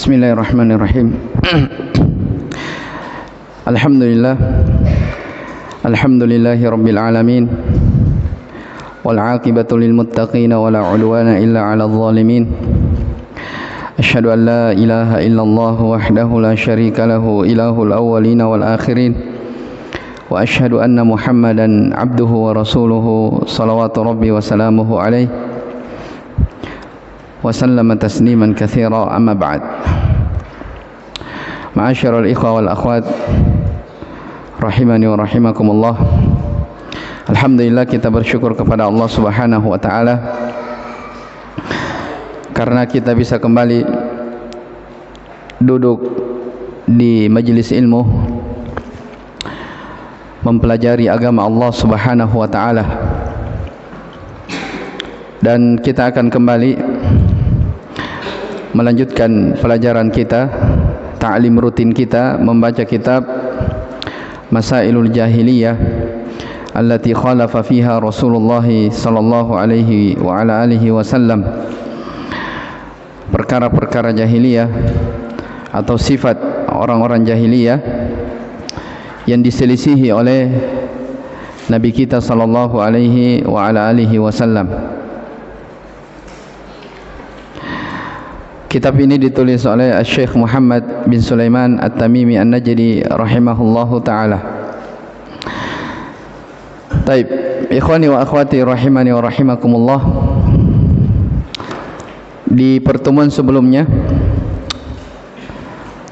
Bismillahirrahmanirrahim. Alhamdulillahi rabbil alamin. Wal aqibatu lil muttaqin wa la udwana illa 'alal zalimin. Asyhadu an la ilaha illallah wahdahu la syarika lahu ilahul awwalin wal akhirin. Wa asyhadu anna Muhammadan 'abduhu wa rasuluhu salawatu rabbi wa salamuhu alaihi wa sallama tasliman katsira, amma ba'd. Ma'asyiral ikhwa wal akhwat rahimani wa rahimakumullah. Alhamdulillah, kita bersyukur kepada Allah Subhanahu wa taala karena kita bisa kembali duduk di majelis ilmu mempelajari agama Allah Subhanahu wa taala. Dan kita akan kembali melanjutkan pelajaran kita, ta'lim rutin kita, membaca kitab Masailul Jahiliyah allati khalafa fiha Rasulullah sallallahu alaihi wa ala alihi wasallam. Perkara-perkara jahiliyah atau sifat orang-orang jahiliyah yang diselisihi oleh Nabi kita sallallahu alaihi wa ala alihi wasallam. Kitab ini ditulis oleh Syekh Muhammad bin Sulaiman At-Tamimi An-Najdi rahimahullahu ta'ala. Taib, ikhwani wa akhwati rahimani wa rahimakumullah. Di pertemuan sebelumnya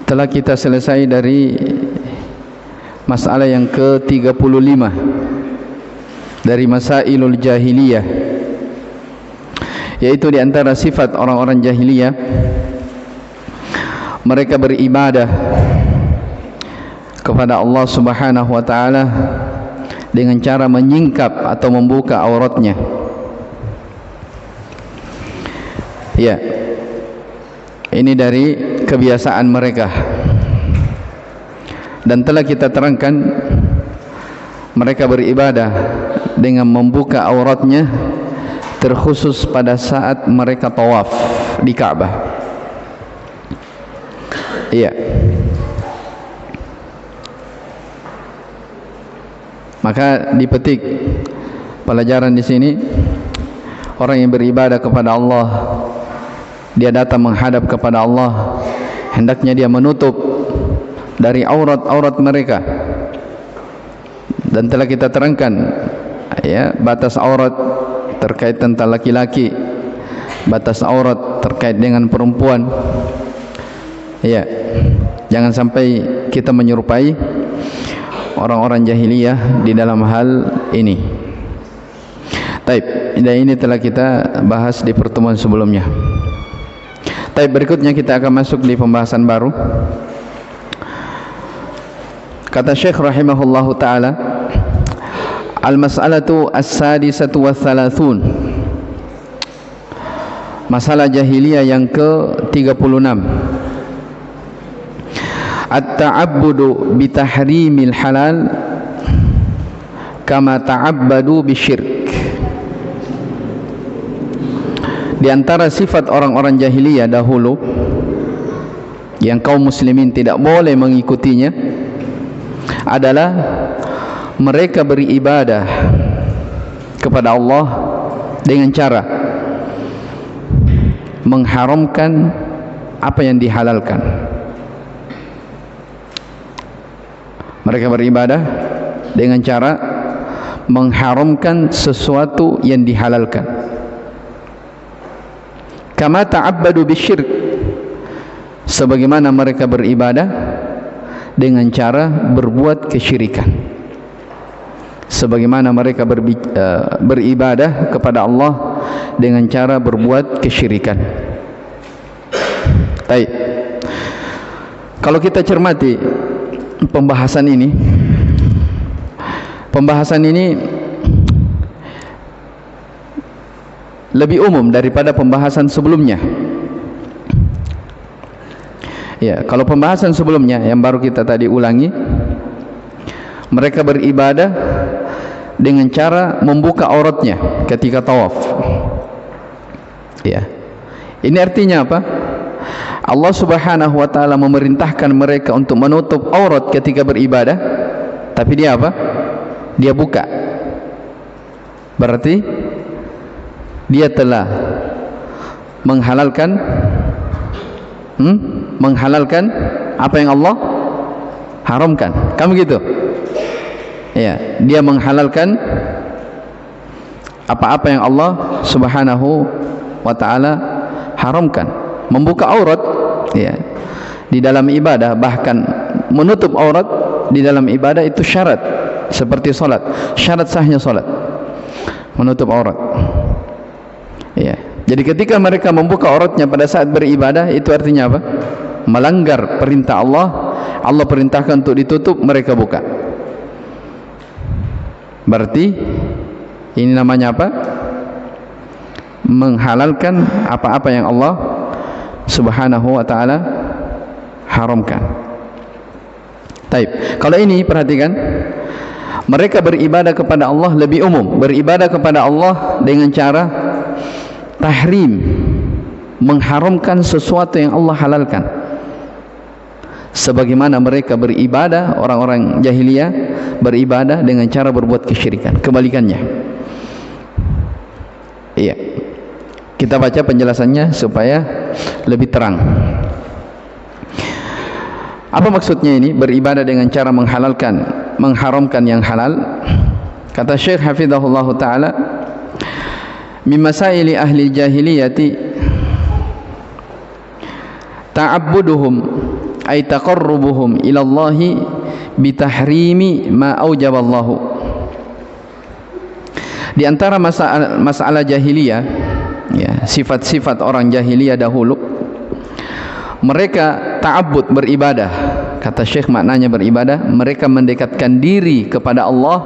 telah kita selesai dari masalah yang ke-35 dari Masailul Jahiliyah, yaitu di antara sifat orang-orang jahiliyah, mereka beribadah kepada Allah Subhanahu wa taala dengan cara menyingkap atau membuka auratnya. Ya, ini dari kebiasaan mereka. Dan telah kita terangkan mereka beribadah dengan membuka auratnya, terkhusus pada saat mereka tawaf di Ka'bah. Iya. Maka dipetik pelajaran di sini, orang yang beribadah kepada Allah, dia datang menghadap kepada Allah, hendaknya dia menutup dari aurat-aurat mereka. Dan telah kita terangkan ya, batas aurat terkait tentang laki-laki, batas aurat terkait dengan perempuan. Ya, jangan sampai kita menyerupai orang-orang jahiliyah di dalam hal ini. Taib, dan ini telah kita bahas di pertemuan sebelumnya. Taib, berikutnya kita akan masuk di pembahasan baru. Kata Syekh rahimahullahu ta'ala, Al-mas'alatu as-sadisatu wa thalathun, masalah jahiliyah yang ke-36. At-ta'abbudu bitahrimil halal kama ta'abbadu bisyirk. Di antara sifat orang-orang jahiliyah dahulu yang kaum muslimin tidak boleh mengikutinya adalah mereka beribadah kepada Allah dengan cara mengharamkan apa yang dihalalkan. Mereka beribadah dengan cara mengharamkan sesuatu yang dihalalkan. Kama ta'abbadu bisyirk, sebagaimana mereka beribadah dengan cara berbuat kesyirikan. Sebagaimana mereka beribadah kepada Allah dengan cara berbuat kesyirikan. Baik. Kalau kita cermati pembahasan ini lebih umum daripada pembahasan sebelumnya. Ya, kalau pembahasan sebelumnya yang baru kita tadi ulangi, mereka beribadah dengan cara membuka auratnya ketika tawaf. Ya. Ini artinya apa? Allah Subhanahu wa taala memerintahkan mereka untuk menutup aurat ketika beribadah, tapi dia apa? Dia buka. Berarti dia telah menghalalkan apa yang Allah haramkan. Kamu gitu? Ya, dia menghalalkan apa-apa yang Allah Subhanahu wa taala haramkan. Membuka aurat ya di dalam ibadah, bahkan menutup aurat di dalam ibadah itu syarat, seperti salat. Syarat sahnya salat menutup aurat. Ya. Jadi ketika mereka membuka auratnya pada saat beribadah, itu artinya apa? Melanggar perintah Allah. Allah perintahkan untuk ditutup, mereka buka. Berarti ini namanya apa? Menghalalkan apa-apa yang Allah Subhanahu wa taala haramkan. Taib. Kalau ini perhatikan, mereka beribadah kepada Allah lebih umum. Beribadah kepada Allah dengan cara tahrim, mengharamkan sesuatu yang Allah halalkan. Sebagaimana mereka beribadah, orang-orang jahiliyah beribadah dengan cara berbuat kesyirikan. Kebalikannya. Iya. Kita baca penjelasannya supaya lebih terang. Apa maksudnya ini? Beribadah dengan cara mengharamkan yang halal. Kata Syekh hafizahullah taala, min masaili ahli jahiliyati ta'abbuduhum ay taqarrubuhum ila Allah bitahrimi ma aujaballahu. Di antara masalah jahiliyah, ya, sifat-sifat orang jahiliyah dahulu, mereka ta'abbud, beribadah. Kata Syekh maknanya beribadah, mereka mendekatkan diri kepada Allah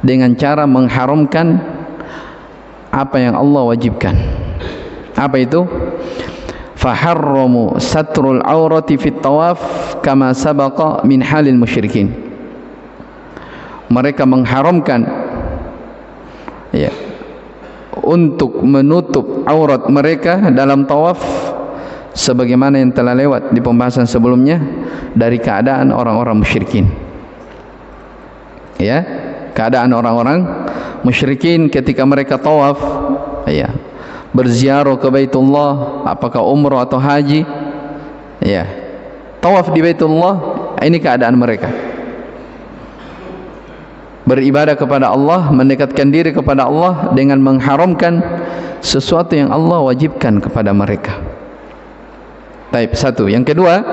dengan cara mengharamkan apa yang Allah wajibkan. Apa itu? Faharramu satrul aurati fit tawaf kama sabaqa min halil musyrikin. Mereka mengharamkan ya, untuk menutup aurat mereka dalam tawaf, sebagaimana yang telah lewat di pembahasan sebelumnya dari keadaan orang-orang musyrikin. Ya, keadaan orang-orang musyrikin ketika mereka tawaf, ya, berziarah ke Baitullah, apakah umrah atau haji, ya, tawaf di Baitullah, ini keadaan mereka. Beribadah kepada Allah, mendekatkan diri kepada Allah dengan mengharamkan sesuatu yang Allah wajibkan kepada mereka. Taib, satu. Yang kedua,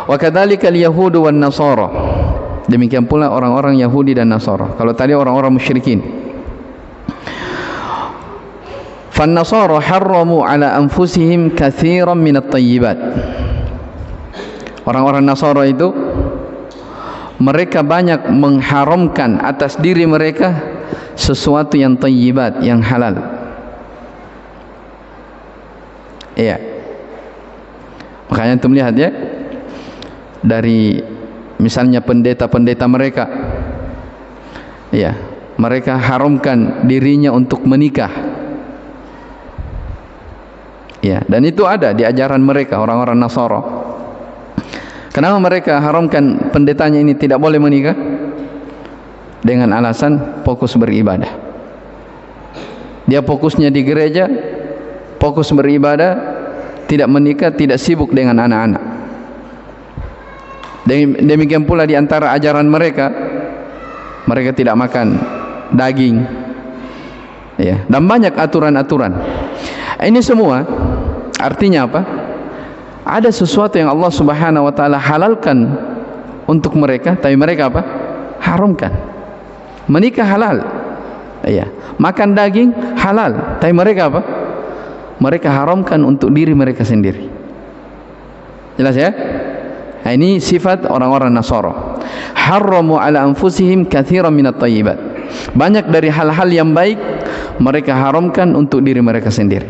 wa kadzalika al-yahudu wan nasara. Demikian pula orang-orang Yahudi dan Nasara. Kalau tadi orang-orang musyrikin. Fan nasara harramu ala anfusihim katsiran min at-thayyibat. Orang-orang Nasara itu mereka banyak mengharamkan atas diri mereka sesuatu yang thayyibat, yang halal. Iya. Makanya antum lihat ya, dari misalnya pendeta-pendeta mereka, ya, mereka haramkan dirinya untuk menikah, ya, dan itu ada di ajaran mereka, orang-orang Nasara. Kenapa mereka haramkan pendetanya ini tidak boleh menikah? Dengan alasan fokus beribadah. Dia fokusnya di gereja, fokus beribadah, tidak menikah, tidak sibuk dengan anak-anak. Demikian pula di antara ajaran mereka, mereka tidak makan daging, ya, dan banyak aturan-aturan. Ini semua artinya apa? Ada sesuatu yang Allah Subhanahu wa taala halalkan untuk mereka, tapi mereka apa? Haramkan. Menikah halal, ya. Makan daging halal, tapi mereka apa? Mereka haramkan untuk diri mereka sendiri. Jelas ya? Nah, ini sifat orang-orang Nasara. Harramu ala anfusihim katsiran minat thayyibat. Banyak dari hal-hal yang baik mereka haramkan untuk diri mereka sendiri.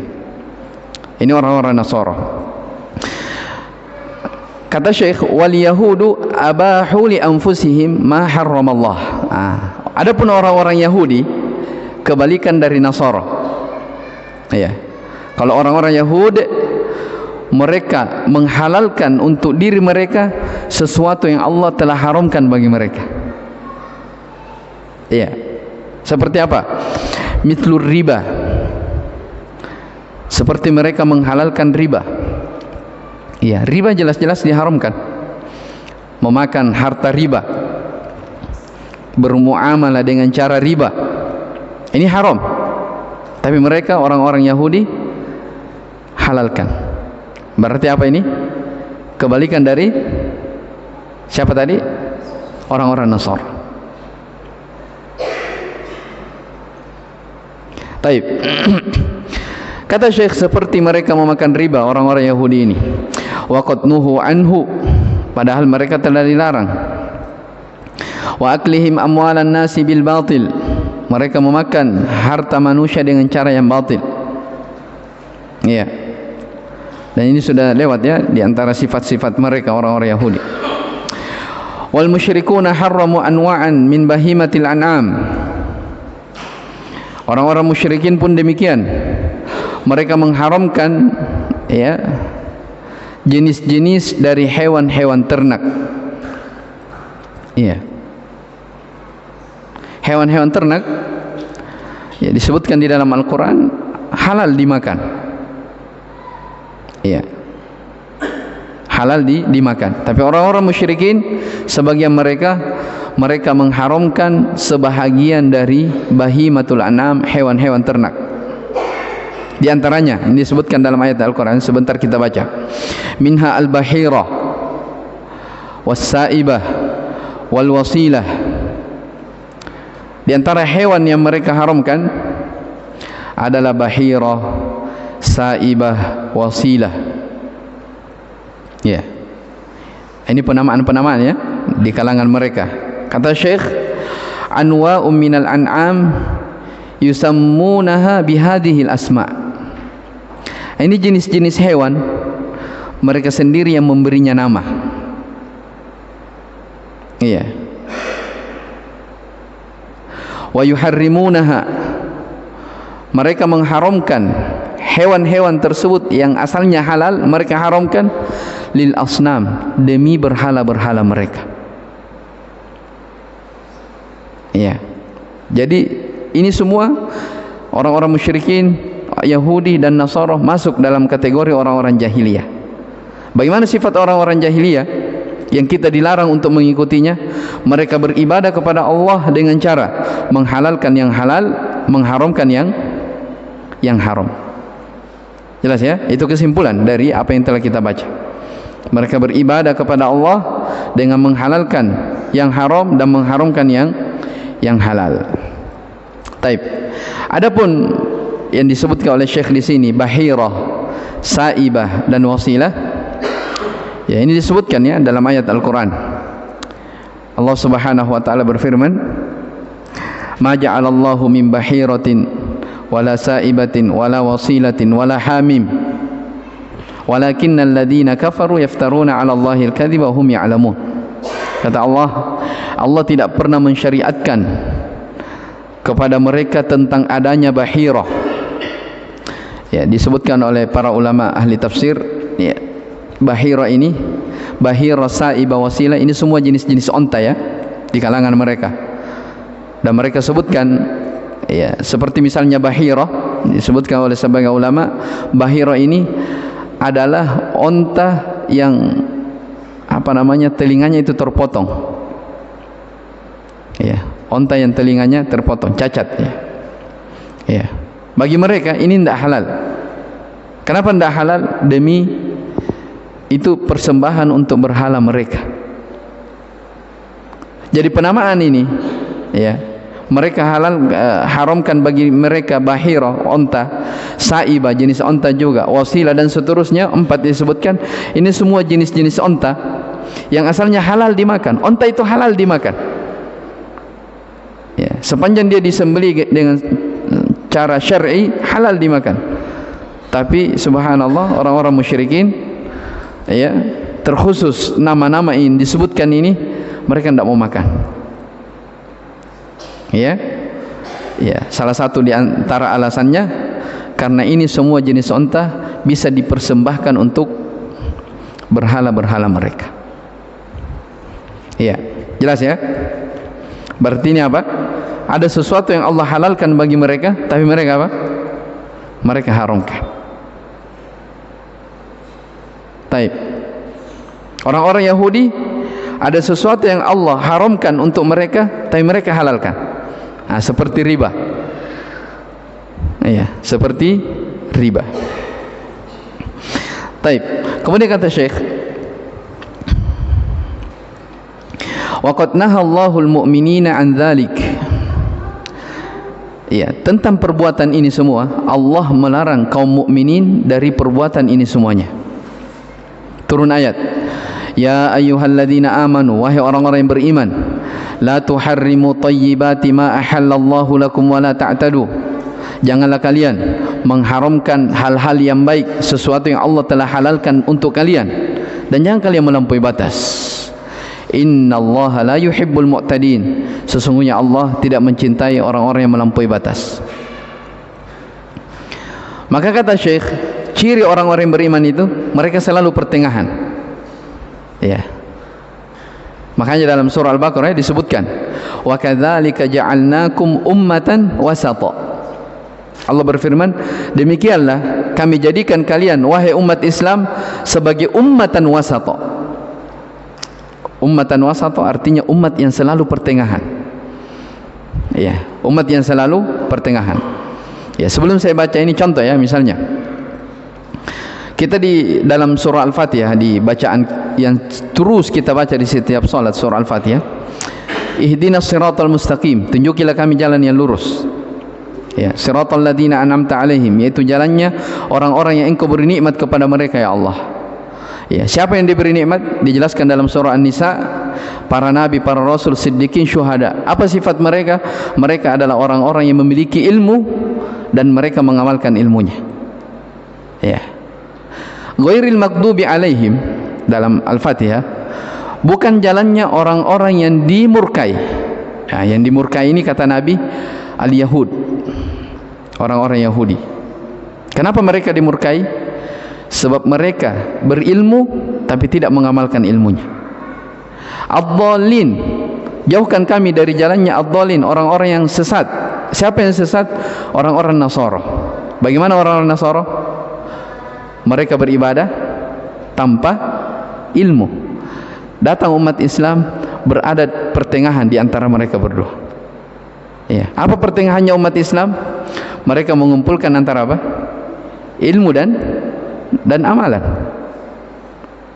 Ini orang-orang Nasara. Kata Syekh, wal yahudu abahu li anfusihim ma harramallah. Adapun orang-orang Yahudi kebalikan dari Nasara. Ya. Kalau orang-orang Yahudi mereka menghalalkan untuk diri mereka sesuatu yang Allah telah haramkan bagi mereka. Iya. Seperti apa? Mithlur riba. Seperti mereka menghalalkan riba. Iya, riba jelas-jelas diharamkan. Memakan harta riba, bermuamalah dengan cara riba, ini haram. Tapi mereka orang-orang Yahudi halalkan. Berarti apa ini? Kebalikan dari siapa tadi? Orang-orang Nasara. Taib. Kata Syekh, seperti mereka memakan riba orang-orang Yahudi ini. Waqad nuhu anhu, padahal mereka telah dilarang. Wa aklihim amwalan nasi bil batil, mereka memakan harta manusia dengan cara yang batil. Iya. Dan ini sudah lewat ya, di antara sifat-sifat mereka orang-orang Yahudi. Wal musyrikuna harramu anwa'an min bahimatil an'am. Orang-orang musyrikin pun demikian. Mereka mengharamkan ya jenis-jenis dari hewan-hewan ternak. Iya. Hewan-hewan ternak ya disebutkan di dalam Al-Qur'an halal dimakan. Iya. Halal dimakan. Tapi orang-orang musyrikin sebagian mereka mengharamkan sebahagian dari bahimatul an'am, hewan-hewan ternak. Di antaranya ini disebutkan dalam ayat Al-Qur'an, sebentar kita baca. Minha al-bahirah was-sa'ibah wal wasilah. Di antara hewan yang mereka haramkan adalah bahirah, sa'ibah, wasilah. Ya. Ini penamaan-penamaan ya di kalangan mereka. Kata Syekh, anwa'um minal an'am yusammunaha bihadhil asma'. Ini jenis-jenis hewan mereka sendiri yang memberinya nama. Iya. Wa yuharrimunaha, mereka mengharamkan hewan-hewan tersebut yang asalnya halal, mereka haramkan lil asnam, demi berhala-berhala mereka. Iya. Jadi ini semua orang-orang musyrikin Yahudi dan Nasara masuk dalam kategori orang-orang jahiliyah. Bagaimana sifat orang-orang jahiliyah yang kita dilarang untuk mengikutinya? Mereka beribadah kepada Allah dengan cara menghalalkan yang halal, mengharamkan yang haram. Jelas ya? Itu kesimpulan dari apa yang telah kita baca. Mereka beribadah kepada Allah dengan menghalalkan yang haram dan mengharamkan yang halal. Taib. Adapun yang disebutkan oleh Syekh di sini, bahirah, sa'ibah dan wasilah, ya ini disebutkan ya dalam ayat Al-Qur'an. Allah Subhanahu wa taala berfirman, "Ma ja'alallahu min bahiratin wala sa'ibatin wala wasilatin wala hamim walakinnal ladzina kafaru yaftaruna 'ala Allahil kadhiba wa hum ya'lamun." Kata Allah, Allah tidak pernah mensyariatkan kepada mereka tentang adanya bahirah. Ya, disebutkan oleh para ulama ahli tafsir, ya, bahirah ini, bahirah, sa'ibah, wasilah, ini semua jenis-jenis onta ya di kalangan mereka. Dan mereka sebutkan ya, seperti misalnya bahirah, disebutkan oleh sebagian ulama, bahirah ini adalah onta yang telinganya itu terpotong. Ya, onta yang telinganya terpotong, cacat ya. Ya. Bagi mereka ini tidak halal. Kenapa tidak halal? Demi itu persembahan untuk berhala mereka. Jadi penamaan ini ya, mereka haramkan bagi mereka bahirah, onta, sa'ibah, jenis onta juga, wasilah dan seterusnya, 4 disebutkan. Ini semua jenis-jenis onta yang asalnya halal dimakan. Onta itu halal dimakan ya, sepanjang dia disembelih dengan cara syar'i, halal dimakan. Tapi subhanallah, orang-orang musyrikin ya, terkhusus nama-nama ini disebutkan ini, mereka tidak mau makan. Ya. Ya, salah satu di antara alasannya karena ini semua jenis onta bisa dipersembahkan untuk berhala-berhala mereka. Iya, jelas ya? Berarti ini apa? Ada sesuatu yang Allah halalkan bagi mereka, tapi mereka apa? Mereka haramkan. Taib. Orang-orang Yahudi ada sesuatu yang Allah haramkan untuk mereka, tapi mereka halalkan. Nah, seperti riba. Iya, seperti riba. Taib. Kemudian kata Syekh, wa qad nahallahu al-mu'minina an dzalik. Ya, tentang perbuatan ini semua Allah melarang kaum mukminin dari perbuatan ini semuanya. Turun ayat, ya ayyuhalladzina amanu, wahai orang-orang yang beriman, la tuharrimu thayyibati ma ahallallahu lakum wa la ta'tadu. Janganlah kalian mengharamkan hal-hal yang baik, sesuatu yang Allah telah halalkan untuk kalian, dan jangan kalian melampaui batas. Innallaha la yuhibbul mu'tadin. Sesungguhnya Allah tidak mencintai orang-orang yang melampaui batas. Maka kata Syekh, ciri orang-orang yang beriman itu mereka selalu pertengahan. Ya. Makanya dalam surah Al-Baqarah disebutkan, wa kadzalika ja'alnakum ummatan wasata. Allah berfirman, demikianlah kami jadikan kalian wahai umat Islam sebagai ummatan wasata. Ummatan wasata artinya umat yang selalu pertengahan. Ya, umat yang selalu pertengahan. Ya, sebelum saya baca ini contoh ya, misalnya kita di dalam surah Al-Fatihah, di bacaan yang terus kita baca di setiap salat surah Al-Fatihah, ihdinas siratal mustaqim, tunjukilah kami jalan yang lurus. Ya, siratal ladzina an'amta alaihim, yaitu jalannya orang-orang yang Engkau beri nikmat kepada mereka ya Allah. Ya, siapa yang diberi nikmat? Dijelaskan dalam surah An-Nisa, para nabi, para rasul, siddiqin, syuhada. Apa sifat mereka? Mereka adalah orang-orang yang memiliki ilmu dan mereka mengamalkan ilmunya. Ya. Ghairil maghdubi alaihim dalam Al-Fatihah, bukan jalannya orang-orang yang dimurkai. Nah, yang dimurkai ini kata Nabi al-Yahud, orang-orang Yahudi. Kenapa mereka dimurkai? Sebab mereka berilmu tapi tidak mengamalkan ilmunya. Ad-dhalin, jauhkan kami dari jalannya ad-dhalin, orang-orang yang sesat. Siapa yang sesat? Orang-orang Nasara. Bagaimana orang-orang Nasara? Mereka beribadah tanpa ilmu. Datang umat Islam berada pertengahan di antara mereka berdua. Ya. Apa pertengahannya umat Islam? Mereka mengumpulkan antara apa? Ilmu dan amalan.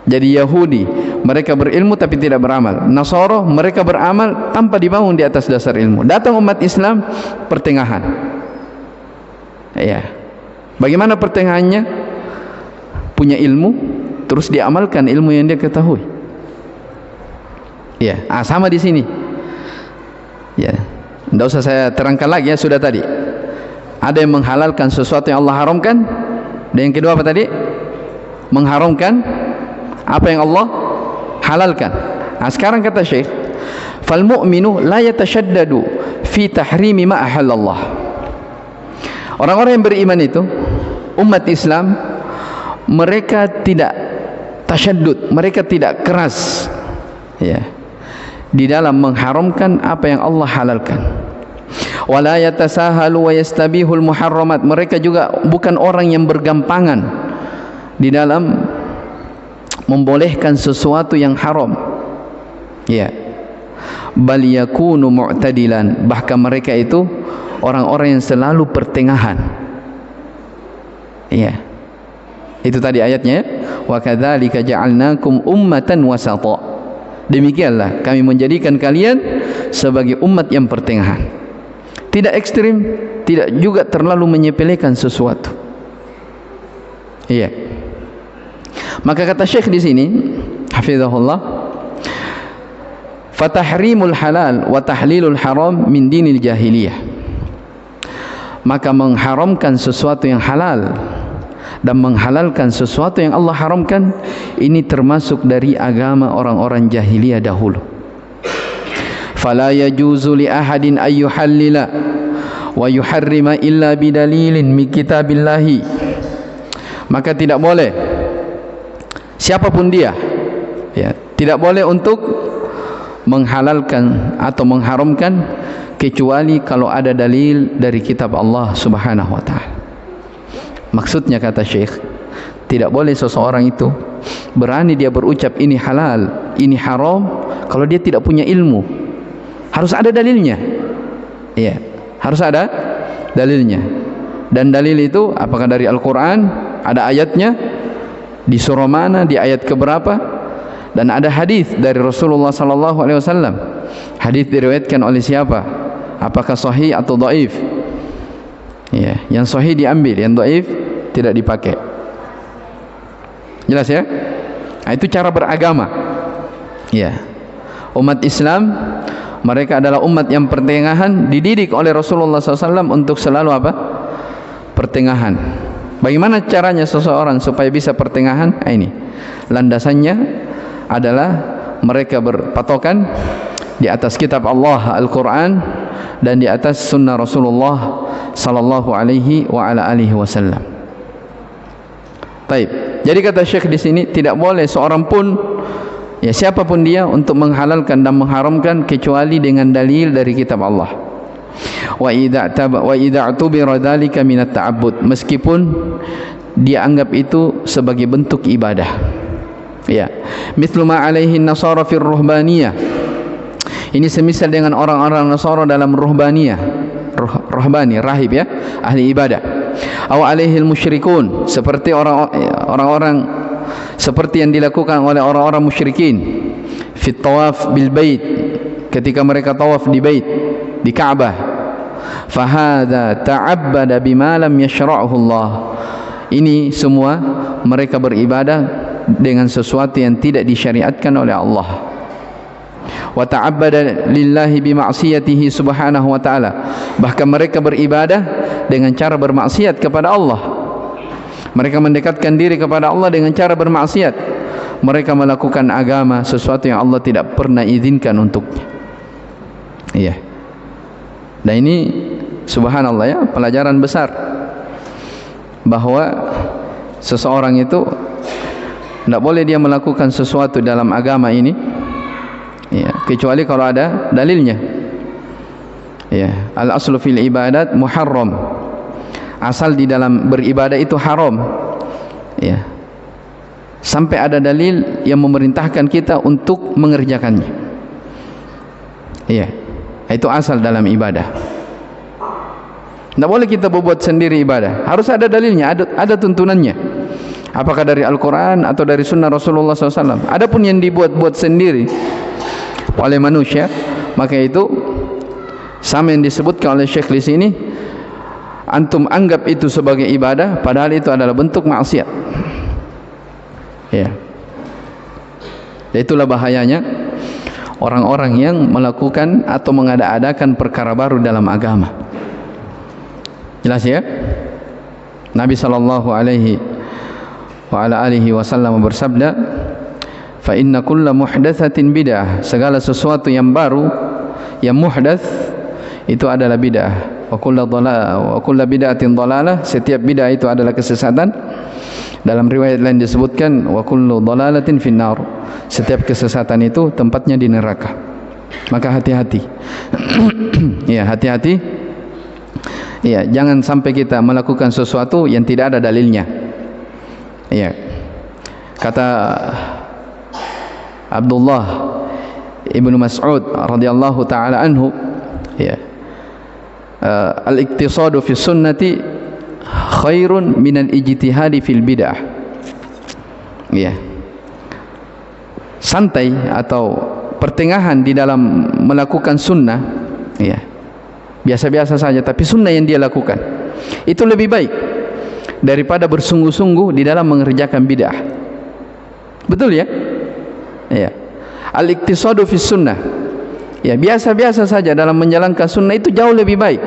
Jadi Yahudi mereka berilmu tapi tidak beramal. Nasara mereka beramal tanpa dibangun di atas dasar ilmu. Datang umat Islam pertengahan. Ya. Bagaimana pertengahannya? Punya ilmu terus diamalkan ilmu yang dia ketahui. Ya, sama di sini. Ya. Tidak usah saya terangkan lagi ya, sudah tadi. Ada yang menghalalkan sesuatu yang Allah haramkan. Dan yang kedua apa tadi? Mengharamkan apa yang Allah halalkan. Nah, sekarang kata Syekh, fal mu'minu la yatashaddadu fi tahrimi ma ahallallah. Orang-orang yang beriman itu, umat Islam, mereka tidak tasyaddud, mereka tidak keras ya, di dalam mengharamkan apa yang Allah halalkan. Wala yatasahalu wa yastabihul muharramat. Mereka juga bukan orang yang bergampangan di dalam membolehkan sesuatu yang haram. Ya. Bal yakunu mu'tadilan. Bahkan mereka itu orang-orang yang selalu pertengahan. Ya. Itu tadi ayatnya, wa kadzalika ja'alnakum ummatan wasata. Demikianlah kami menjadikan kalian sebagai umat yang pertengahan. Tidak ekstrim, tidak juga terlalu menyepelekan sesuatu. Iya. Maka kata Syekh di sini, hafizahullah, fatahrimul halal wa tahlilul haram min dinil jahiliyah. Maka mengharamkan sesuatu yang halal dan menghalalkan sesuatu yang Allah haramkan, ini termasuk dari agama orang-orang jahiliyah dahulu. Fala yajuzu li ahadin ay yuhallila wa yuharrima illa bidalilin min kitabillahi. Maka tidak boleh siapapun dia, ya, tidak boleh untuk menghalalkan atau mengharamkan kecuali kalau ada dalil dari kitab Allah Subhanahu wa taala. Maksudnya, kata Syekh, tidak boleh seseorang itu berani dia berucap ini halal, ini haram kalau dia tidak punya ilmu. Harus ada dalilnya. Iya, harus ada dalilnya. Dan dalil itu apakah dari Al-Qur'an, ada ayatnya, di surah mana, di ayat keberapa, dan ada hadis dari Rasulullah sallallahu alaihi wasallam. Hadis diriwayatkan oleh siapa? Apakah sahih atau dhaif? Ya, yang sahih diambil, yang dhaif tidak dipakai. Jelas ya? Nah, itu cara beragama. Ya. Umat Islam, mereka adalah umat yang pertengahan, dididik oleh Rasulullah SAW untuk selalu apa? Pertengahan. Bagaimana caranya seseorang supaya bisa pertengahan? Nah, ini landasannya adalah mereka berpatokan di atas kitab Allah Al-Quran dan di atas sunnah Rasulullah sallallahu alaihi wa ala alihi wasallam. Baik. Jadi kata Syekh di sini, tidak boleh seorang pun, ya siapapun dia, untuk menghalalkan dan mengharamkan kecuali dengan dalil dari kitab Allah. Wa idza i'tubira dzalika min at-ta'abbud, meskipun dia anggap itu sebagai bentuk ibadah. Ya, mithlu ma alaihi an-nasara fi ar-ruhbaniyah. Ini semisal dengan orang-orang Nasara dalam ruhbaniyah. Ruhbani, rahib, ya, ahli ibadah. Aw alaihi al-musyrikun, seperti orang-orang seperti yang dilakukan oleh orang-orang musyrikin fi tawaf bil bait, ketika mereka tawaf di bait, di Ka'bah. Fa hadza ta'abbada bima lam yashra'hu Allah. Ini semua mereka beribadah dengan sesuatu yang tidak disyariatkan oleh Allah. Wa ta'abbada lillahi bima'siyatihi subhanahu wa ta'ala. Bahkan mereka beribadah dengan cara bermaksiat kepada Allah. Mereka mendekatkan diri kepada Allah dengan cara bermaksiat. Mereka melakukan agama sesuatu yang Allah tidak pernah izinkan untuknya. Iya. Dan ini subhanallah, ya, pelajaran besar bahwa seseorang itu tidak boleh dia melakukan sesuatu dalam agama ini, ya, kecuali kalau ada dalilnya. Ya, al-aslu fil ibadat muharram. Asal di dalam beribadah itu haram. Ya. Sampai ada dalil yang memerintahkan kita untuk mengerjakannya. Ya. Itu asal dalam ibadah. Tidak boleh kita berbuat sendiri ibadah. Harus ada dalilnya, ada tuntunannya. Apakah dari Al-Quran atau dari sunnah Rasulullah SAW. Adapun yang dibuat-buat sendiri oleh manusia, maka itu sama yang disebutkan oleh Syekh di sini, antum anggap itu sebagai ibadah, padahal itu adalah bentuk maksiat. Ya. Itulah bahayanya orang-orang yang melakukan atau mengada-adakan perkara baru dalam agama. Jelas ya? Nabi sallallahu alaihi wa ala alihi wasallam bersabda, "Fa inna kulla muhdatsatin bid'ah." Segala sesuatu yang baru, yang muhdats, itu adalah bid'ah. Wa kullu bid'atin dhalalah. Setiap bid'ah itu adalah kesesatan. Dalam riwayat lain disebutkan wa kullu dhalalatin finnar. Setiap kesesatan itu tempatnya di neraka. Maka hati-hati. Ya, hati-hati. Ya, jangan sampai kita melakukan sesuatu yang tidak ada dalilnya. Ya. Kata Abdullah Ibnu Mas'ud radhiyallahu taala anhu, ya, al-iqtisadu fi sunnati khairun minal ijtihadi fil bid'ah. Ya. Santai atau pertengahan di dalam melakukan sunnah, ya, biasa-biasa saja, tapi sunnah yang dia lakukan itu lebih baik daripada bersungguh-sungguh di dalam mengerjakan bid'ah. Betul ya? Ya. Al-iqtisadu fi sunnah, ya, biasa-biasa saja dalam menjalankan sunnah itu jauh lebih baik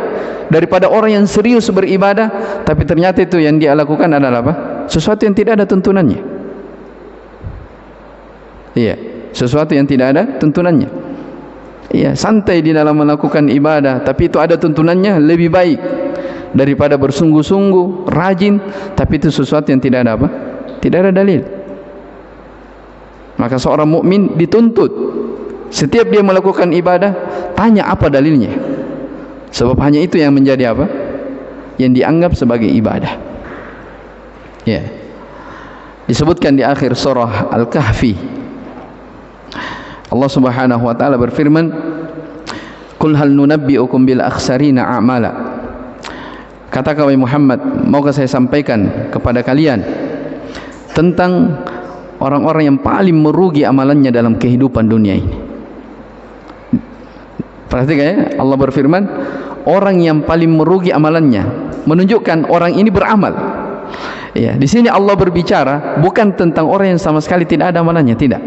daripada orang yang serius beribadah tapi ternyata itu yang dia lakukan adalah apa? Sesuatu yang tidak ada tuntunannya. Iya, sesuatu yang tidak ada tuntunannya. Iya, santai di dalam melakukan ibadah tapi itu ada tuntunannya, lebih baik daripada bersungguh-sungguh rajin tapi itu sesuatu yang tidak ada apa? Tidak ada dalil. Maka seorang mukmin dituntut setiap dia melakukan ibadah, tanya apa dalilnya. Sebab hanya itu yang menjadi apa? Yang dianggap sebagai ibadah. Ya. Disebutkan di akhir surah Al-Kahfi, Allah Subhanahu wa taala berfirman, "Qul hal nunabbi'ukum bil akhsarina a'mala." Katakan wahai Muhammad, maukah saya sampaikan kepada kalian tentang orang-orang yang paling merugi amalannya dalam kehidupan dunia ini. Perhatikan ya, Allah berfirman, orang yang paling merugi amalannya, menunjukkan orang ini beramal. Ya, di sini Allah berbicara bukan tentang orang yang sama sekali tidak ada amalannya, tidak.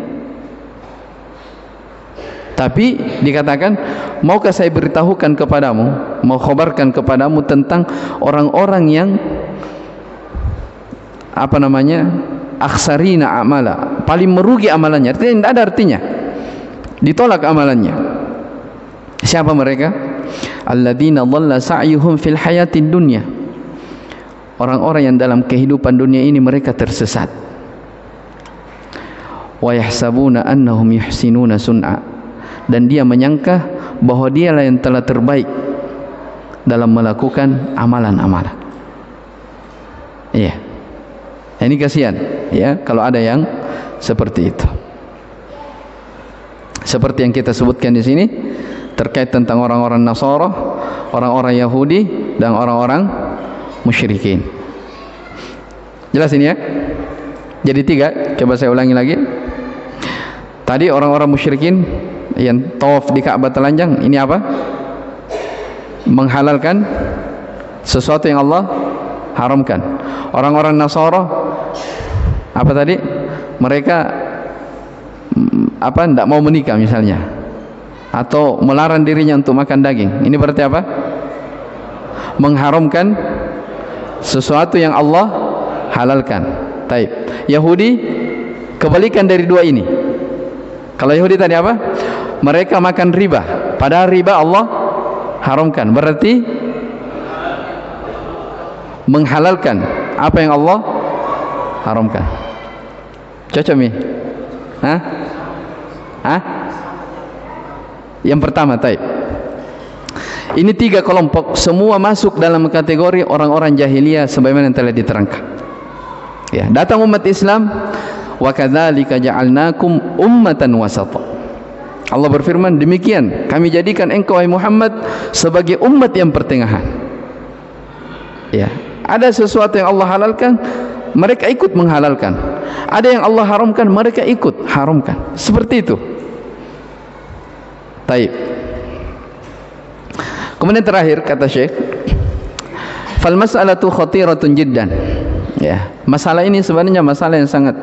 Tapi dikatakan, maukah saya beritahukan kepadamu, mau khabarkan kepadamu tentang orang-orang yang akhsarina amala, paling merugi amalannya. Artinya tidak ada artinya, ditolak amalannya. Siapa mereka? Alladzina dhalla sa'yuhum fil hayatid dunya. Orang-orang yang dalam kehidupan dunia ini mereka tersesat. Wa yahsabuna annahum yuhsinuna sun'a, dan dia menyangka bahwa dialah yang telah terbaik dalam melakukan amalan-amalan. Iya. Ini kasihan ya kalau ada yang seperti itu. Seperti yang kita sebutkan di sini terkait tentang orang-orang Nasara, orang-orang Yahudi dan orang-orang musyrikin. Jelas ini ya? Jadi 3, coba saya ulangi lagi. Tadi orang-orang musyrikin yang tawaf di Ka'bah telanjang, ini apa? Menghalalkan sesuatu yang Allah haramkan. Orang-orang Nasara apa tadi? Mereka tidak mau menikah misalnya, atau melarang dirinya untuk makan daging. Ini berarti apa? Mengharamkan sesuatu yang Allah halalkan. Taib. Yahudi kebalikan dari dua ini. Kalau Yahudi tadi apa? Mereka makan riba, padahal riba Allah haramkan. Berarti menghalalkan apa yang Allah haramkan. Cocok mi? Hah? Yang pertama, taib. Ini 3 kelompok, semua masuk dalam kategori orang-orang jahiliyah sebagaimana yang telah diterangkan. Ya, datang umat Islam, wa kadzalika ja'alnakum ummatan wasata. Allah berfirman, demikian kami jadikan engkau wahai Muhammad sebagai umat yang pertengahan. Ya, ada sesuatu yang Allah halalkan, mereka ikut menghalalkan. Ada yang Allah haramkan, mereka ikut haramkan. Seperti itu. Taib. Kemudian terakhir kata Syekh, fal mas'alatu khatiratun jiddan. Ya, masalah ini sebenarnya masalah yang sangat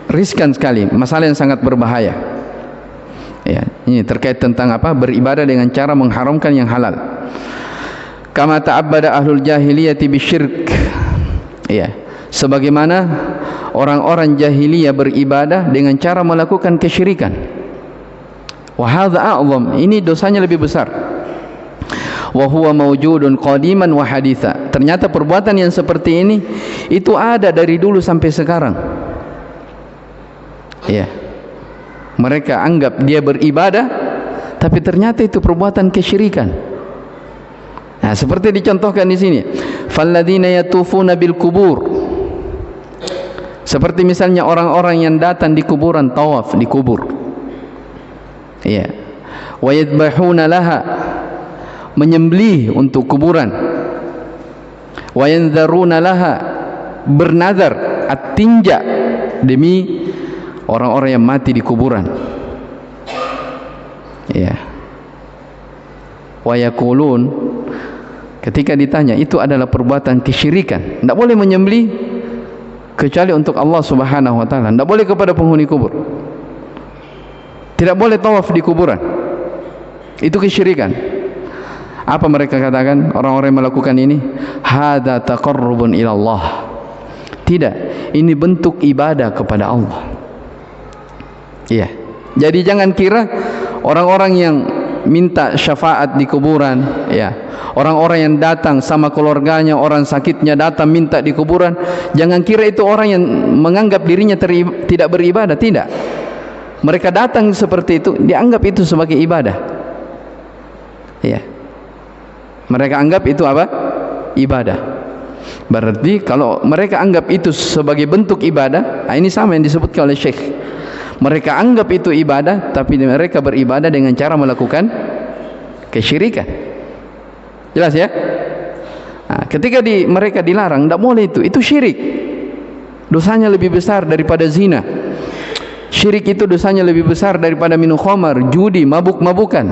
riskan sekali, masalah yang sangat berbahaya. Ya, ini terkait tentang apa? Beribadah dengan cara mengharamkan yang halal. Kama ta'abbada ahlul jahiliyati bisyirk. Ya, sebagaimana orang-orang jahiliyah beribadah dengan cara melakukan kesyirikan. Wa hadza a'zam, ini dosanya lebih besar. Wa huwa mawjudun qadiman wa haditha. Ternyata perbuatan yang seperti ini itu ada dari dulu sampai sekarang. Ya. Mereka anggap dia beribadah, tapi ternyata itu perbuatan kesyirikan. Nah, seperti dicontohkan di sini, falladzina yatufuna bil kubur. Seperti misalnya orang-orang yang datang di kuburan, tawaf di kubur. Ya. Wa yadbahuna laha, menyembelih untuk kuburan. Wa yanzaruna laha, bernazar at-tinja demi orang-orang yang mati di kuburan. Ya. Wa yaqulun, ketika ditanya, itu adalah perbuatan kesyirikan. Tidak boleh menyembelih kecuali untuk Allah Subhanahu wa taala. Tidak boleh kepada penghuni kubur. Tidak boleh tawaf di kuburan. Itu kesyirikan. Apa mereka katakan? Orang-orang yang melakukan ini, hadza taqarrubun ila Allah. Tidak, ini bentuk ibadah kepada Allah. Iya. Jadi jangan kira orang-orang yang minta syafaat di kuburan, ya. Orang-orang yang datang sama keluarganya, orang sakitnya datang minta di kuburan, jangan kira itu orang yang menganggap dirinya tidak beribadah, tidak. Mereka datang seperti itu, dianggap itu sebagai ibadah. Ya. Mereka anggap itu apa? Ibadah. Berarti kalau mereka anggap itu sebagai bentuk ibadah, nah ini sama yang disebutkan oleh Syekh. Mereka anggap itu ibadah, tapi mereka beribadah dengan cara melakukan kesyirikan. Jelas ya? Nah, ketika mereka dilarang, tidak boleh itu syirik. Dosanya lebih besar daripada zina. Syirik itu dosanya lebih besar daripada minum khamar, judi, mabuk-mabukan.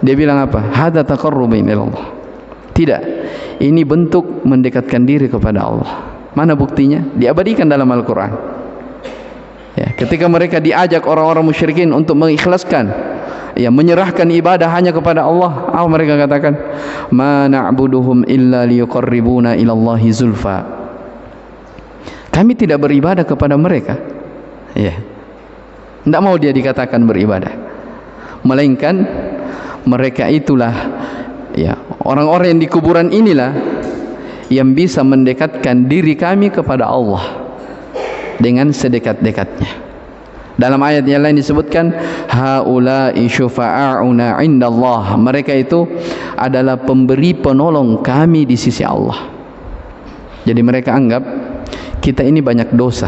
Dia bilang apa? Hadza taqarrubun ilallah. Tidak, ini bentuk mendekatkan diri kepada Allah. Mana buktinya? Diabadikan dalam Al-Quran. Ya, ketika mereka diajak orang-orang musyrikin untuk mengikhlaskan, ya, menyerahkan ibadah hanya kepada Allah, apa mereka katakan? Ma na'buduhum illa liyuqarribuna ilallahi zulfa. Kami tidak beribadah kepada mereka. Ya. Tidak mau dia dikatakan beribadah, melainkan mereka itulah, ya, orang-orang yang di kuburan inilah yang bisa mendekatkan diri kami kepada Allah dengan sedekat-dekatnya. Dalam ayat yang lain disebutkan haula'i syufa'auna 'indallah. Mereka itu adalah pemberi penolong kami di sisi Allah. Jadi mereka anggap kita ini banyak dosa.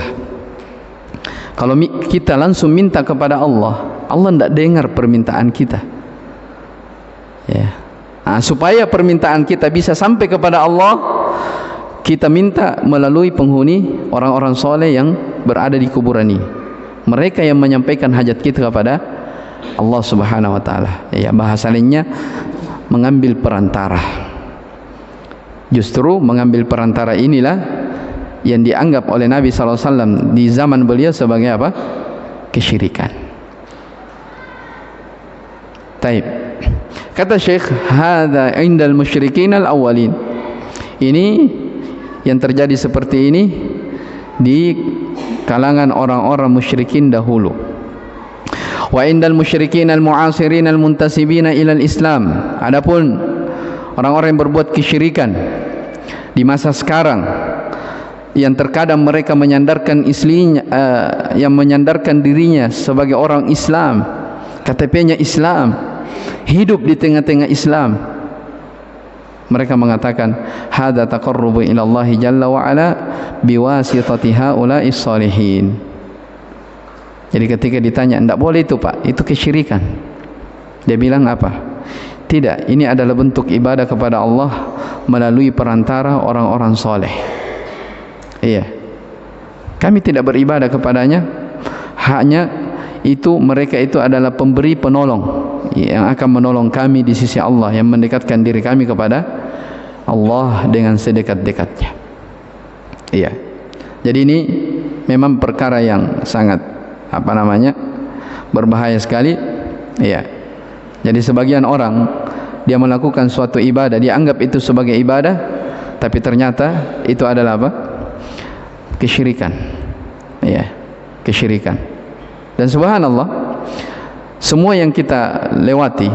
Kalau kita langsung minta kepada Allah, Allah tidak dengar permintaan kita. Ya. Nah, supaya permintaan kita bisa sampai kepada Allah, kita minta melalui penghuni orang-orang soleh yang berada di kuburan ini. Mereka yang menyampaikan hajat kita kepada Allah Subhanahu wa taala. Ya, bahasa lainnya mengambil perantara. Justru mengambil perantara inilah yang dianggap oleh Nabi SAW di zaman beliau sebagai apa? Kesyirikan. Taib. Kata Syekh, hadza indal musyrikin al-awwalin. Ini yang terjadi seperti ini di kalangan orang-orang musyrikin dahulu. Wa indal musyrikin al-mu'asirin al-muntasibina ila al-Islam. Adapun orang-orang yang berbuat kesyirikan di masa sekarang, yang terkadang mereka menyandarkan yang menyandarkan dirinya sebagai orang Islam, KTP-nya Islam, hidup di tengah-tengah Islam, mereka mengatakan hadza taqarrubu ila Allah jalla wa ala biwasitati haula'is salihin. Jadi ketika ditanya, tidak boleh itu Pak, itu kesyirikan, dia bilang apa? Tidak, ini adalah bentuk ibadah kepada Allah melalui perantara orang-orang soleh. Iya, kami tidak beribadah kepadanya, hanya itu mereka itu adalah pemberi penolong yang akan menolong kami di sisi Allah, yang mendekatkan diri kami kepada Allah dengan sedekat-dekatnya. Iya, jadi ini memang perkara yang sangat berbahaya sekali. Iya, jadi sebagian orang dia melakukan suatu ibadah, dia anggap itu sebagai ibadah, tapi ternyata itu adalah apa? Kesyirikan. Ya, kesyirikan. Dan subhanallah, semua yang kita lewati,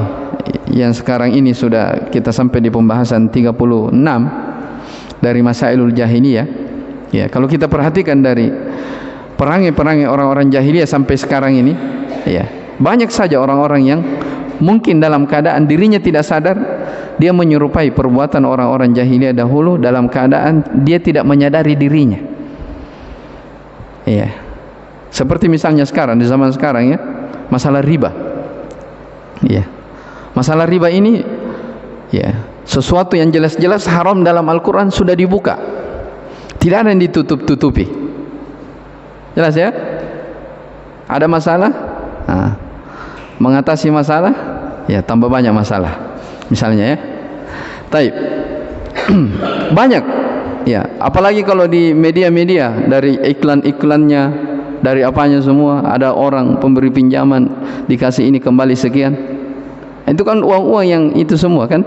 yang sekarang ini sudah kita sampai di pembahasan 36 dari Masailul Jahiliyah. Ya, kalau kita perhatikan dari perangai-perangai orang-orang jahiliyah sampai sekarang ini, ya, banyak saja orang-orang yang mungkin dalam keadaan dirinya tidak sadar, dia menyerupai perbuatan orang-orang jahiliyah dahulu dalam keadaan dia tidak menyadari dirinya. Ya, seperti misalnya sekarang, di zaman sekarang, ya, masalah riba. Ya, masalah riba ini, ya, sesuatu yang jelas-jelas haram dalam Al-Quran sudah dibuka, tidak ada yang ditutup-tutupi. Jelas ya? Ada masalah, nah, mengatasi masalah, ya, tambah banyak masalah. Misalnya, ya, taib. Banyak, ya, apalagi kalau di media-media, dari iklan-iklannya, dari apanya semua, ada orang pemberi pinjaman dikasih ini kembali sekian. Itu kan uang-uang yang itu semua kan.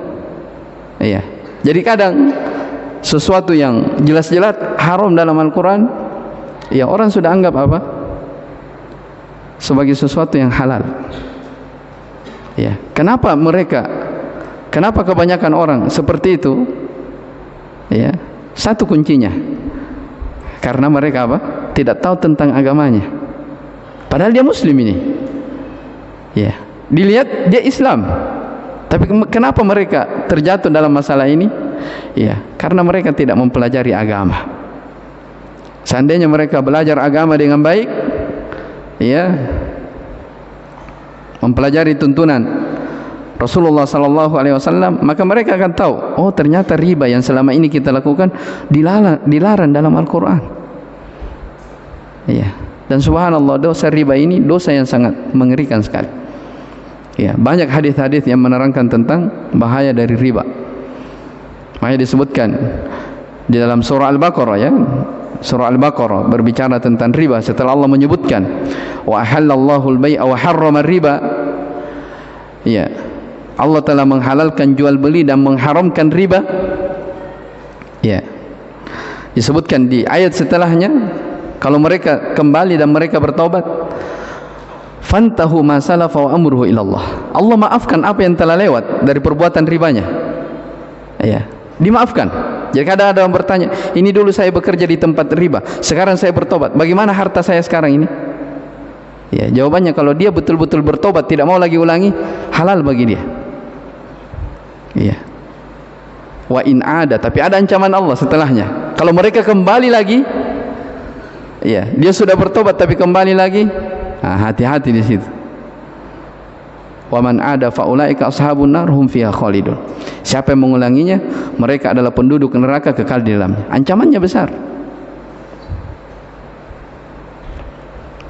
Iya. Jadi kadang sesuatu yang jelas-jelas haram dalam Al-Quran, ya, orang sudah anggap apa? Sebagai sesuatu yang halal. Ya, kenapa kebanyakan orang seperti itu? Ya, satu kuncinya, karena mereka apa? Tidak tahu tentang agamanya. Padahal dia muslim ini. Ya, dilihat dia Islam. Tapi kenapa mereka terjatuh dalam masalah ini? Ya, karena mereka tidak mempelajari agama. Seandainya mereka belajar agama dengan baik, ya, mempelajari tuntunan Rasulullah sallallahu alaihi wasallam, maka mereka akan tahu, oh ternyata riba yang selama ini kita lakukan dilarang dalam Al-Qur'an. Ya, dan subhanallah, dosa riba ini dosa yang sangat mengerikan sekali. Ya, banyak hadis-hadis yang menerangkan tentang bahaya dari riba. Makanya disebutkan di dalam surah Al-Baqarah, ya. Surah Al-Baqarah berbicara tentang riba setelah Allah menyebutkan wa ahallallahu al-bai'a wa harrama riba. Ya. Allah telah menghalalkan jual beli dan mengharamkan riba. Ya. Disebutkan di ayat setelahnya, kalau mereka kembali dan mereka bertaubat, fantahu ma salafa wa amruhu ilallah. Allah maafkan apa yang telah lewat dari perbuatan ribanya. Ya, dimaafkan. Jadi kadang ada orang bertanya, ini dulu saya bekerja di tempat riba, sekarang saya bertobat, bagaimana harta saya sekarang ini? Ya, jawabannya kalau dia betul-betul bertobat, tidak mau lagi ulangi, halal bagi dia. Iya. Wa in ada, tapi ada ancaman Allah setelahnya. Kalau mereka kembali lagi, ya, dia sudah bertobat tapi kembali lagi, nah, hati-hati di situ. Wa man ada faulaika ashabun nar hum fiha khalidun. Siapa yang mengulanginya, mereka adalah penduduk neraka kekal di dalamnya. Ancamannya besar.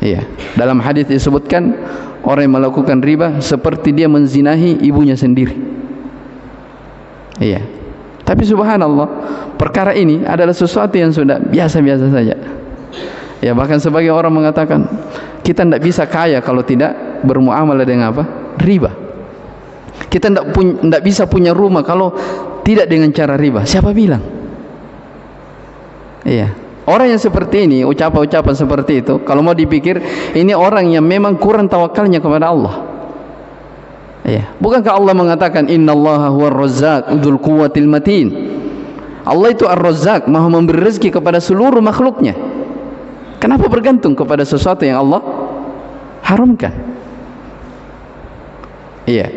Iya, dalam hadis disebutkan orang yang melakukan riba seperti dia menzinahi ibunya sendiri. Iya. Tapi subhanallah, perkara ini adalah sesuatu yang sudah biasa-biasa saja. Ya, bahkan sebagai orang mengatakan kita tidak bisa kaya kalau tidak bermuamalah dengan apa? Riba. Kita tidak bisa punya rumah kalau tidak dengan cara riba. Siapa bilang? Iya. Orang yang seperti ini, ucapan-ucapan seperti itu, kalau mau dipikir, ini orang yang memang kurang tawakalnya kepada Allah. Iya. Bukankah Allah mengatakan innallaha huwar razzaq dzul quwwatil matin. Allah itu ar-razzaq, maha memberi rezeki kepada seluruh makhluknya. Kenapa bergantung kepada sesuatu yang Allah haramkan? Iya.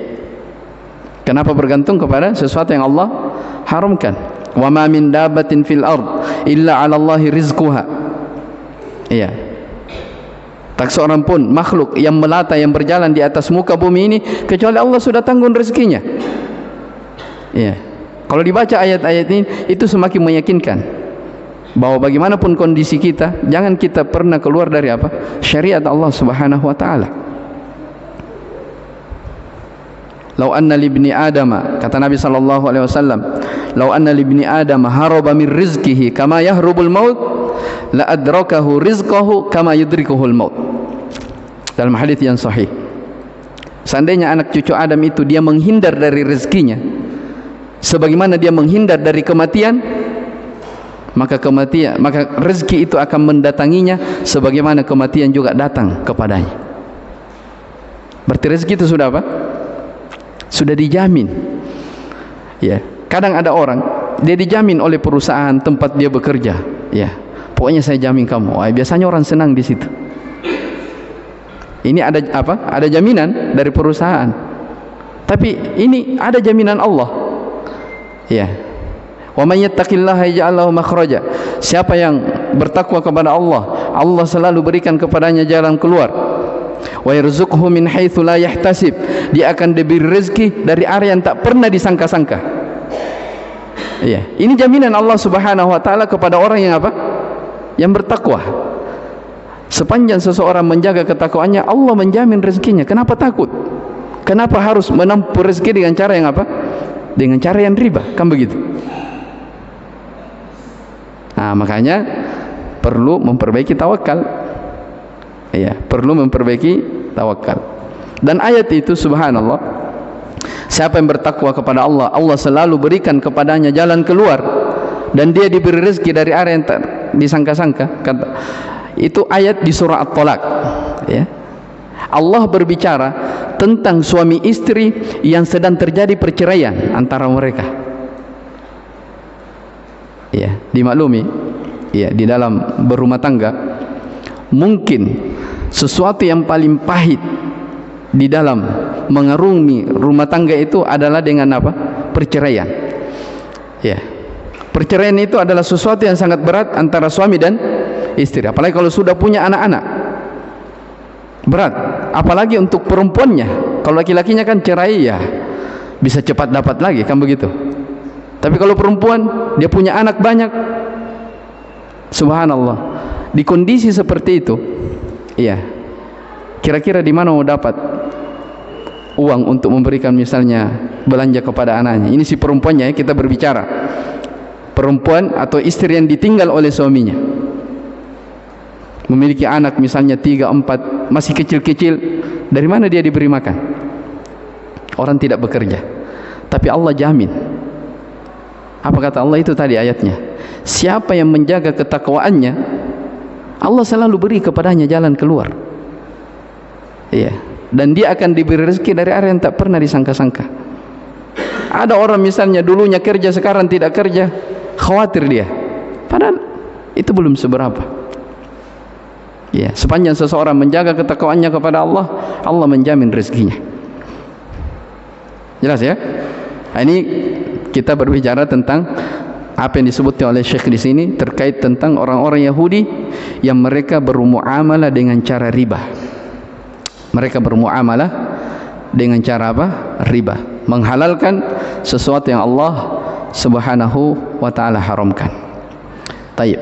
Kenapa bergantung kepada sesuatu yang Allah haramkan? Wa ma min dabbatin fil ard illa 'ala Allahi rizquha. Iya. Tak seorang pun makhluk yang melata, yang berjalan di atas muka bumi ini kecuali Allah sudah tanggung rezekinya. Iya. Kalau dibaca ayat-ayat ini, itu semakin meyakinkan bahwa bagaimanapun kondisi kita, jangan kita pernah keluar dari apa? Syariat Allah Subhanahu wa taala. Lau anna libni Adam, kata Nabi sallallahu alaihi wasallam, lau anna libni Adam haraba min rizqihi kama yahrubul maut, la adrakahu rizqahu kama yudrikuhul maut. Dalam hadis yang sahih, seandainya anak cucu Adam itu dia menghindar dari rezekinya sebagaimana dia menghindar dari kematian, maka rezeki itu akan mendatanginya sebagaimana kematian juga datang kepadanya. Berarti rezeki itu sudah apa? Sudah dijamin. Ya, kadang ada orang dia dijamin oleh perusahaan tempat dia bekerja. Ya, pokoknya saya jamin kamu. Biasanya orang senang di situ. Ini ada apa? Ada jaminan dari perusahaan. Tapi ini ada jaminan Allah. Ya. Wa may yattaqillaha yaj'al lahu makhraja. Siapa yang bertakwa kepada Allah, Allah selalu berikan kepadanya jalan keluar. Wa yarzuqhu min haitsu la yahtasib. Dia akan diberi rezeki dari area yang tak pernah disangka-sangka. Iya, ini jaminan Allah Subhanahu wa taala kepada orang yang apa? Yang bertakwa. Sepanjang seseorang menjaga ketakwaannya, Allah menjamin rezekinya. Kenapa takut? Kenapa harus menempuh rezeki dengan cara yang apa? Dengan cara yang riba, kan begitu? Nah, makanya perlu memperbaiki tawakal. Iya, perlu memperbaiki tawakal. Dan ayat itu subhanallah, siapa yang bertakwa kepada Allah, Allah selalu berikan kepadanya jalan keluar dan dia diberi rezeki dari area yang tak disangka-sangka. Itu ayat di surah At-Talaq, ya. Allah berbicara tentang suami istri yang sedang terjadi perceraian antara mereka. Ya, dimaklumi, ya, di dalam berumah tangga mungkin sesuatu yang paling pahit di dalam mengarungi rumah tangga itu adalah dengan apa? Perceraian. Ya. Perceraian itu adalah sesuatu yang sangat berat antara suami dan istri. Apalagi kalau sudah punya anak-anak. Berat. Apalagi untuk perempuannya. Kalau laki-lakinya kan cerai ya bisa cepat dapat lagi, kan begitu. Tapi kalau perempuan dia punya anak banyak, subhanallah, di kondisi seperti itu, iya, kira-kira di mana mau dapat uang untuk memberikan misalnya belanja kepada anaknya? Ini si perempuannya ya, kita berbicara perempuan atau istri yang ditinggal oleh suaminya, memiliki anak misalnya 3, 4, masih kecil-kecil. Dari mana dia diberi makan? Orang tidak bekerja, tapi Allah jamin. Apa kata Allah itu tadi ayatnya? Siapa yang menjaga ketakwaannya, Allah selalu beri kepadanya jalan keluar. Iya. Dan dia akan diberi rezeki dari arah yang tak pernah disangka-sangka. Ada orang misalnya dulunya kerja, sekarang tidak kerja, khawatir dia. Padahal itu belum seberapa. Ya, sepanjang seseorang menjaga ketakwaannya kepada Allah, Allah menjamin rezekinya. Jelas ya? Nah, ini kita berbicara tentang apa yang disebutkan oleh Syekh di sini terkait tentang orang-orang Yahudi yang mereka bermuamalah dengan cara riba. Mereka bermuamalah dengan cara apa? Riba, menghalalkan sesuatu yang Allah Subhanahu wa taala haramkan. Taib.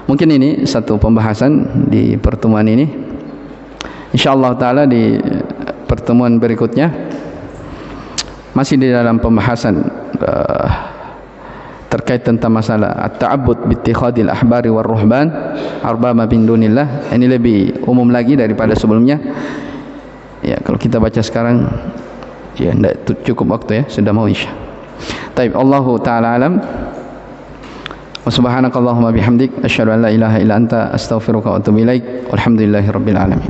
Mungkin ini satu pembahasan di pertemuan ini. Insyaallah taala di pertemuan berikutnya masih di dalam pembahasan terkait tentang masalah at-ta'abbud bi ittikhadil ahbari war ruhban arbaba min dunillah. Ini lebih umum lagi daripada sebelumnya. Ya, kalau kita baca sekarang ya tidak cukup waktu ya, sudah mau isya. Taib, Allahu taala alam. Wa subhanakallahumma bihamdik asyhadu an la ilaha illa anta astaghfiruka wa atubu ilaik. Walhamdulillahirabbil alamin.